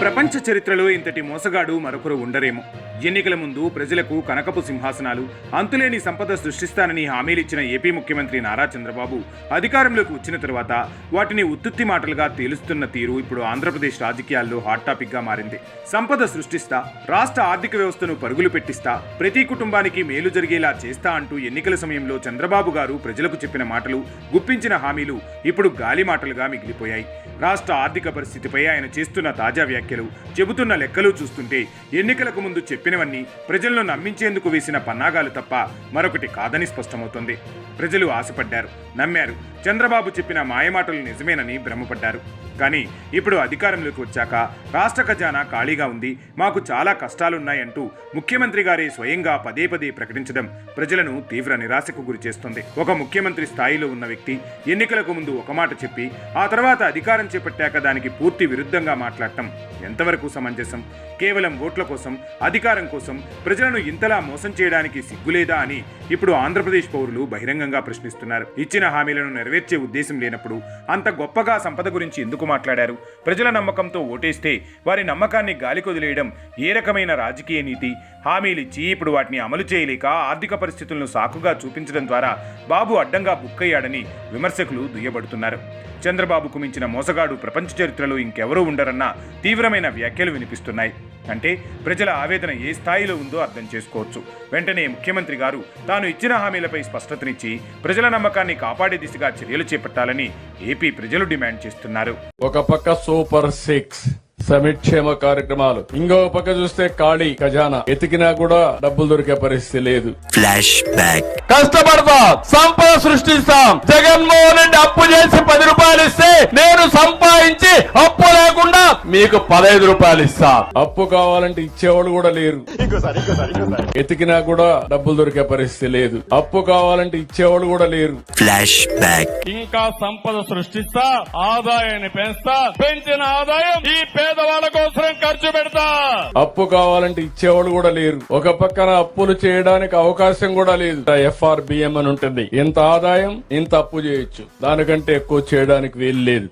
ప్రపంచ చరిత్రలో ఇంతటి మోసగాడు మరొకరు ఉండరేమో. ఎన్నికల ముందు ప్రజలకు కనకపు సింహాసనాలు, అంతులేని సంపద సృష్టిస్తానని హామీలిచ్చిన ఏపీ ముఖ్యమంత్రి నారా చంద్రబాబు అధికారంలోకి వచ్చిన తరువాత వాటిని ఉత్తుత్తి మాటలుగా తేలుస్తున్న తీరు ఇప్పుడు ఆంధ్రప్రదేశ్ రాజకీయాల్లో హాట్ టాపిక్ గా మారింది. సంపద సృష్టిస్తా, రాష్ట్ర ఆర్థిక వ్యవస్థను పరుగులు పెట్టిస్తా, ప్రతి కుటుంబానికి మేలు జరిగేలా చేస్తా అంటూ ఎన్నికల సమయంలో చంద్రబాబు గారు ప్రజలకు చెప్పిన మాటలు, గుప్పించిన హామీలు ఇప్పుడు గాలి మాటలుగా మిగిలిపోయాయి. రాష్ట్ర ఆర్థిక పరిస్థితిపై ఆయన చేస్తున్న తాజా వ్యాఖ్యలు, చెబుతున్న లెక్కలు చూస్తుంటే ఎన్నికలకు ముందు చెప్పినవన్నీ ప్రజలను నమ్మించేందుకు వేసిన పన్నాగాలు తప్ప మరొకటి కాదని స్పష్టమవుతోంది. ప్రజలు ఆశపడ్డారు, నమ్మారు. చంద్రబాబు చెప్పిన మాయమాటలు నిజమేనని భ్రమపడ్డారు. కానీ ఇప్పుడు అధికారంలోకి వచ్చాక రాష్ట్ర ఖజానా ఖాళీగా ఉంది, మాకు చాలా కష్టాలున్నాయంటూ ముఖ్యమంత్రి గారే స్వయంగా పదే పదే ప్రకటించడం ప్రజలను తీవ్ర నిరాశకు గురిచేస్తుంది. ఒక ముఖ్యమంత్రి స్థాయిలో ఉన్న వ్యక్తి ఎన్నికలకు ముందు ఒక మాట చెప్పి ఆ తర్వాత అధికారం చేపట్టాక దానికి పూర్తి విరుద్ధంగా మాట్లాడటం ఎంతవరకు సమంజసం? కేవలం ఓట్ల కోసం, అధికారం కోసం ప్రజలను ఇంతలా మోసం చేయడానికి సిగ్గులేదా అని ఇప్పుడు ఆంధ్రప్రదేశ్ పౌరులు బహిరంగంగా ప్రశ్నిస్తున్నారు. ఇచ్చిన హామీలను నెరవేర్చే ఉద్దేశం లేనప్పుడు అంత గొప్పగా సంపద గురించి ఎందుకు మాట్లాడారు? ప్రజల నమ్మకంతో ఓటేస్తే వారి నమ్మకాన్ని గాలికొదిలేయడం ఏ రకమైన రాజకీయ నీతి? హామీలిచ్చి ఇప్పుడు వాటిని అమలు చేయలేక ఆర్థిక పరిస్థితులను సాకుగా చూపించడం ద్వారా బాబు అడ్డంగా బుక్కయ్యాడని విమర్శకులు దుయ్యబడుతున్నారు. చంద్రబాబుకు మించిన మోసగాడు ప్రపంచ చరిత్రలో ఇంకెవరూ ఉండరన్న తీవ్రమైన వ్యాఖ్యలు వినిపిస్తున్నాయి. అంటే ప్రజల ఆవేదన ఏ స్థాయిలో ఉందో అర్థం చేసుకోవచ్చు. వెంటనే ముఖ్యమంత్రి గారు తాను ఇచ్చిన హామీలపై స్పష్టతనిచ్చి ప్రజల నమ్మకాన్ని కాపాడే దిశగా చర్యలు చేపట్టాలని ఏపీ ప్రజలు డిమాండ్ చేస్తున్నారు. ఒక పక్క సూపర్ 6 సంక్షేమ కార్యక్రమాలు, ఇంకో పక్క చూస్తే ఖాళీ ఖజానా, ఎతికినా కూడా డబ్బులు దొరికే పరిస్థితి లేదు. Flash back. కష్టపడతాం, సంపద సృష్టిస్తాం. జగన్మోహన్ రెడ్డి అప్పు చేసి 10 రూపాయలు ఇస్తే నేను సంపాదించి అప్పు లేకుండా మీకు 15 రూపాయలు ఇస్తా. అప్పు కావాలంటే ఇచ్చేవాళ్ళు కూడా లేరు. ఎతికినా కూడా డబ్బులు దొరికే పరిస్థితి లేదు. అప్పు కావాలంటే ఇచ్చేవాళ్ళు కూడా లేరు. Flash back. ఇంకా సంపద సృష్టిస్తా, ఆదాయాన్ని పెంచుతా, పెంచిన ఆదాయం ఈ పేదవాళ్ళ కోసం ఖర్చు పెడతా. అప్పు కావాలంటే ఇచ్చేవాళ్ళు కూడా లేరు. ఒక పక్కన అప్పులు చేయడానికి అవకాశం కూడా లేదు. FRBM అని ఉంటుంది. ఇంత ఆదాయం ఇంత అప్పు చేయొచ్చు, దానికంటే ఎక్కువ చేయడానికి వీలు లేదు.